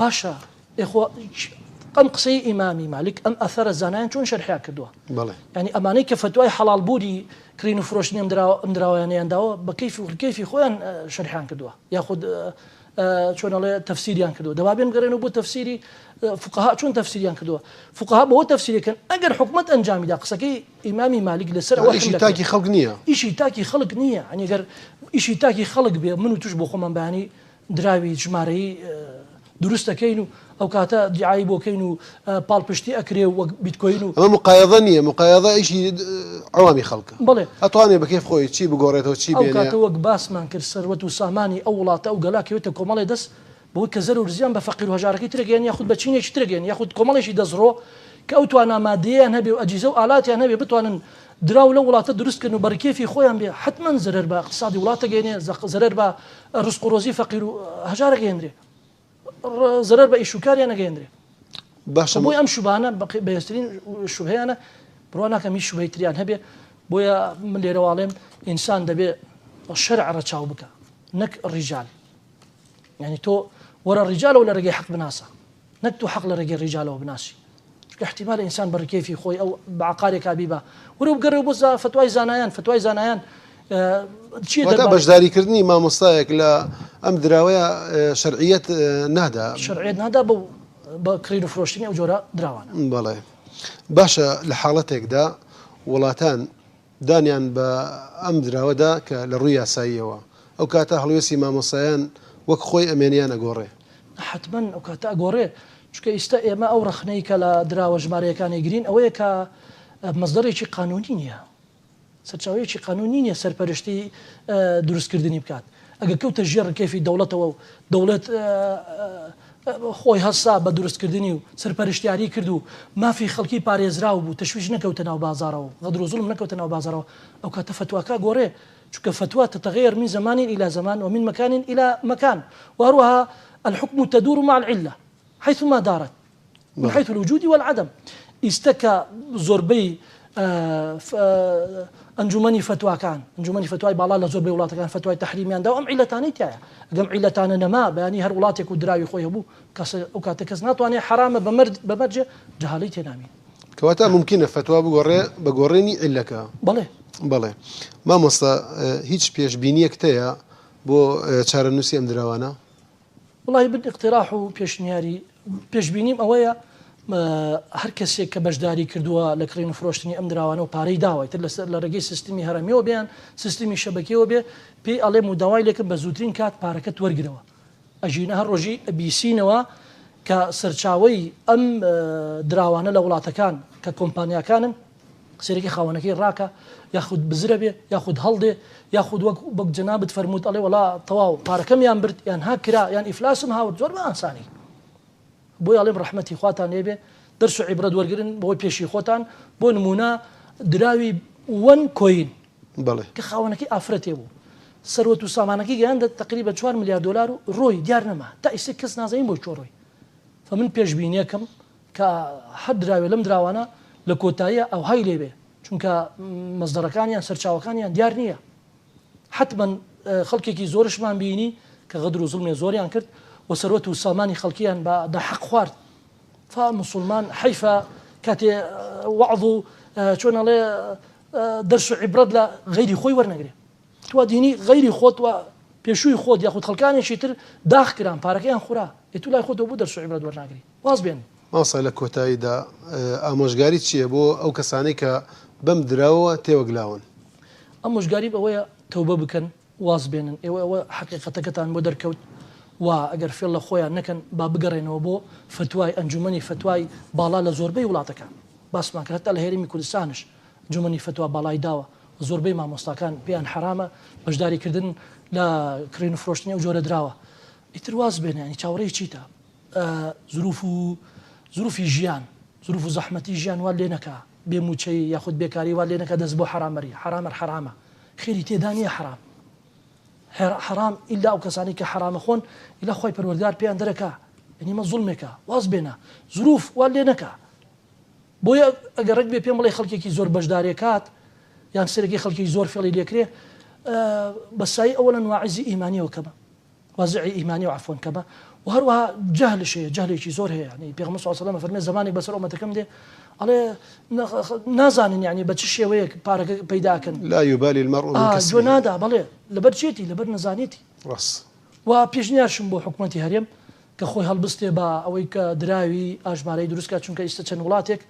باشە ئەم قسەی ئیمامی مالک ئەم ئەثەرە زانایان چۆن شەرحیا کردووە ینی ئەمانەی کە فتوای حەڵالبوونی کڕین و فرۆشتنی ئەم دراوەیانیانداوە بە کەیفی خۆیان شەرحیان کردووە یاخود چۆنەڵێ تەفسیریان کردووە دەوابێن گەڕێن و بۆ تەفسیری فقها چۆن تەفسیریان کردووە فقها بەوە تەفسیریەکەن ئەگەر حکومەت ئەنجامیدا قسەکەی ئیمامی مالک لەسەر ئیشی تاکی خەڵک نییە ئیشی تاکی خەڵک نییە ئەگەر ئیشی تاکی خەڵک بێ من و توش بۆ خۆمان بەیانی دراوی ژمارەی دروستەکەین و ئەو کاتە دیعایی بۆکەین و پاڵپشتی ئەکرێ و بیتکۆین و ئەمە مقایەضە نییە مقایەضە ئیشی ئەوامی خەڵکە بڵێ ئەتوانێ بەکەیف خۆی چی بگۆڕێتەوە چی بێنێ ئەو کاتە وەک باسمان کرد سەروەت و سامانی ئەو وڵاتە ئەو گەلاکەوێتە کۆمەڵی دەست بۆی کە زەر و رزیان بە فەقیر و هەژارەکەی ترگەیان یاخود بە چینێکی ترگەین یاخود کۆمەڵێکی دەزڕۆ کە ئەو توانە مادەیان هەبێ و ئەجیزە و ئالاتیان هەبێ بتوانن دراو لە وڵاتە دروستکردن و بەرکێفی خۆیان بێ حتمما زەرەر بە اقتصادی وڵاتە گەێنێ زەرەر بە ڕزق و ڕۆزی فەقیر و هەژارە گەێنرێ زەرەر بە ئیشوکاریان نەگەێنرێ باشە بۆی ئەم شوبانە بەهێزترین شوبهەیانە بڕوا ناکەم هیچ شوبهەی تریان هەبێ بۆیە من لێرەواڵێم ئینسان دەبێ شەرع ڕەچاو بکە نەک ڕیجال یعنی تۆ وەرە ڕیجالەوە لە ڕێگەی حەق بناسە نەک تو حەق لە ڕێگەی ڕیجالەوە بناسی احتیمال ئینسان بەڕکێفی خۆی ئەو بەعقارێکا بیبە وەرە بگەڕێ بۆ فتوای زانایان چیە بەشداریکردنی مامۆستایەک لە ئەم دراوەیە شەرعیەت نادا شەرعیەت نادا بە کڕین و فرۆشتنی ئەو جۆرە دراوانە بەڵێ باشە لە حاڵەتێکدا وڵاتان دانیان بە ئەم دراوەدا کە لە ڕووی یاساییەوە ئەو کاتە هەڵوێستی مامۆسایان وەک خۆی ئەمێنیان ئەگۆڕێ حتمما ئەو کاتە ئەگۆڕێ چکە ئێستا ئێمە ئەو ڕخنەی کە لە دراوە ژمارەیەکانی گرین ئەوەیە کە مەزدەڕێکی قانونی نییە سەرچاوەیەکی قانونی نییە سەرپەرشتی دروستکردنی بکات ئەگە کەوتە ژێر ڕکێفی دەوڵەتەوە و دەوڵەت خۆی هەستا بە دروستکردنی و سەرپەرشتیاری کرد و مافی خەڵکی پارێزراو بوو تەشویش نەکەوتە ناو بازارەوە غەدر و زوڵم نەکەوتە ناو بازارەوە ئەو کاتە فتواکە گۆڕێ چونکە فتوى تتغير من زمان إلى زمان ومن مكان إلى مكان وأروها الحكم تدور مع العلة حيثما دارت من حيث الوجود والعدم استكى زربي أنجمني فتوى كان أنجمني فتوى بالا زربي ولاته كان فتوى تحريميان دا أم علتاني تاعي قام علتان نما باني هر ولاتك ودراوي خويا بو وكاتكس ناتواني حرام بمرجع جهاليتي نامي كواتا ممكن فتوى بقوريني علك بەڵێ مامۆستا هیچ پێشبینیەک تەیە بۆ چارەنووسی ئەم دراوانە وڵی بن اقتراح و پێشبینیم ئەوەیە هەر کەسێک کە بەشداری کردووە لە کڕین و فرۆشتنی ئەم دراوانە و پارەی داوای تر لە ڕێگەی سیستمی هەرمیەوە بیان سیستمی شەبکەوە بێ پێی ئەڵێ و داوای لێکن بە زووترین کات پارەکەت وەرگرەوە ئەژینە هەر ڕۆژی بیسینەوە کە سەرچاوی ئەم دراوانە لە وڵاتەکان کە کۆمپانیاکانن سێرەکی خاوەنەکەی ڕاکە یاخود بزرە بێ یاخود هەڵدێ یاخود وەک جەنابەت فەرمووت ئەڵێ وەڵا تەواو پارەکەم یان برد یان هاکرا یان ئیفلاسم هاورد زۆر بە ئاسانی بۆی ئەڵێم ڕەحمەتی خواتان لێبێ دەرس و عیبرەت وەرگرن بۆی پێشی خۆتان بۆ نمونە دراوی وەن کۆین کە خاوەنەکەی ئافرەتێ بوو سەرۆت و سامانەکەی گەیاندە تقریبا 4 ملیار دلار و ڕۆی دیار نەما تا ئێستا کەس نازانین بۆ چۆڕۆی فمن پێشبینیەکەم کە هەر دراوێ لەم دراوانە لە کۆتاییە ئەو های لێبێ چونکە مەزدەڕەکانیان سەرچاوەکانیان دیار نییە حتمما خەڵکێکی زۆرشمان بینی کە غەدر و زوڵمی زۆریان کرد و سەرۆت و سامانی خەڵکیان بە حەق خوارد فمسلمان حیفە کاتێ وەعظ و چۆن ئەڵێ دەرس و عیبرەت لە غەیری خۆی وەرنەگرێ تو دینی غەیری خۆت و پێشووی خۆت یاخود خەڵکانێکی تر داخ کران پارەکەیان خورا تو لای خۆتەوە بوو دەرس و عیبرەت وەرناگری واز بێن ماسای لە کۆتاییدا ئامۆژگاری چییە بۆ ئەو کەسانەی کە بەم دراوە تێوەگلاون ئەمۆژگاری بەوەیە تەوبە بکەن واز بێنن ئێوە حقیقەتەکەتان بۆ دەرکەوت و ئەگەر فێڵ لە خۆیان نەکەن با بگەڕێنەوە بۆ فتوای ئەنجومەنی فتوای باڵا لە زۆربەی وڵاتەکان باسمان کرد هەتا لە هێرمی کوردستانش ئەنجومەنی فتوا باڵای داوە زۆربەی مامۆستاکان پێیان حرامە بەشداریکردن لە کڕین و فرۆشتنی ئەو جۆرە دراوە ئیتر واز بێنانی چاوەڕێی چیتە ظروفی ژیان ظروف و زەحمەتی ژیان وا لێ نەکا بێموچەی یاخود بێکاری وا لێ نەکە دەست بۆ حرامەری حرامە خێری تێدا نییە حرام ئیلا ئەو کەسانی کە حرامە خۆن ئیلا خۆی پەروەردگار پێیان دەرەکا ئەنیمە زوڵمێکە واز بێنە ظروف وا لێ نەکا بۆیە ئەگەر ڕێک بێ پێم بڵێ خەڵکێکی زۆر بەشدارێکات یان سەرەکی خەڵکی زۆر فێڵی لێکرێ بەسایی ئەوەن واعزی ئیمانیەوە کەمە وازعی ئیمانی و عفۆن کەمە و هەروەها جەهلێکی زۆر هەیە ینی پێغەمبەر صلی الله علیه و سلم فەرمێ زمانی بەسەر ئومەتەکەم دێ ئەڵێ نازانن یعنی بە چ شێوەیەک پارەکە پەیداکەن لا یوبالی المرء من کسبه جۆ نادا بەڵێ لەبەر چێتی لەبەر نەزانێتی ڕاست و پێشنیارشم بۆ حکوومەتی هەرێم کە خۆی هەڵبستێ بە ئەوەی کە دراوی ئاژمارەی دروستکە چونکە ئێستا چەند وڵاتێک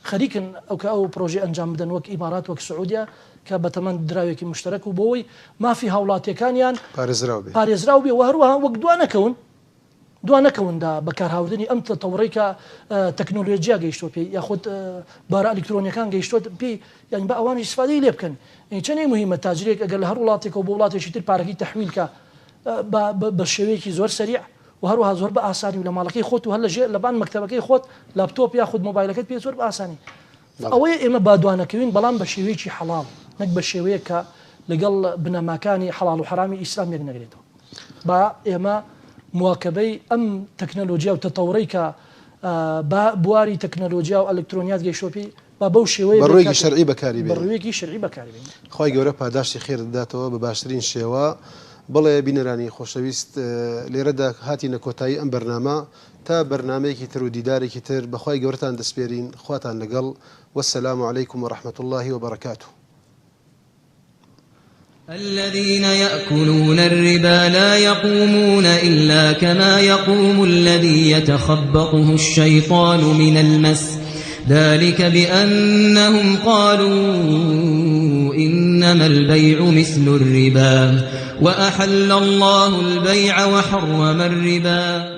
خەریکن ئەو پرۆژه ئەنجام بدەن وەک ئیمارات وەک سعودیا کە بەتەمەن دراوێکی مشترک و بۆەوەی مافی هاوڵاتیەکانیان پارێزراو بێ و هەروەها وەک دوانەکەوندا بەکارهاوردنی ئەم تەوڕەی کە تەکنۆلۆژیا گەیشتۆ پێی یاخود بارە ئەلکترۆنیەکان گەیشتۆ پێی یان بە ئەوانی استفادەی لێ بکەن چەندێک مهمە تاجرێک ئەگەر لە هەر وڵاتێکەوە بۆ وڵاتێکی تر پارەکەی تەحویل کە بە شێوەیەکی زۆر سەریع و هەروەها زۆر بە ئاسانی و لە ماڵەکەی خۆت و هەر لەبان مەکتەبەکەی خۆت لاپتۆپ یاخود مۆبایلەکەت پێ زۆر بە ئاسانی ئەوەیە ئێمە بادوانەکەوین بەڵام بە شێوەیەکی حەڵاڵ نەک بە شێوەیە کە لەگەڵ بنەماکانی حەڵاڵ و حرامی ئیسلام یەک نەگرێتەوە با ئێمە مواکبەی ئەم تەکنەلۆژیا و تەتەوڕەی کە بواری تەکنەلۆژیا و ئەلکترۆنیات گەیشتۆپی با بەو شێوەیە بەڕێوەیەکی شەرعی بەکاری بێن بەڕێوەیەکی شەرعی بەکاری بێن خی گەورە پاداشتی خێر دەداتەوە بە باشترین شێوە بەڵێ بینەرانی خۆشەویست لێرەدا هاتیینە کۆتایی ئەم بەرنامە تا بەرنمەیەکی تر و دیدارێکی تر بەخوای گەورەتان دەسپێرین خواتان لەگەڵ والسلام عليكم ورحمة الله وبركاته. الذين يأكلون الربا لا يقومون إلا كما يقوم الذي يتخبطه الشيطان من المس ذلك بأنهم قالوا إنما البيع مثل الربا وأحل الله البيع وحرم الربا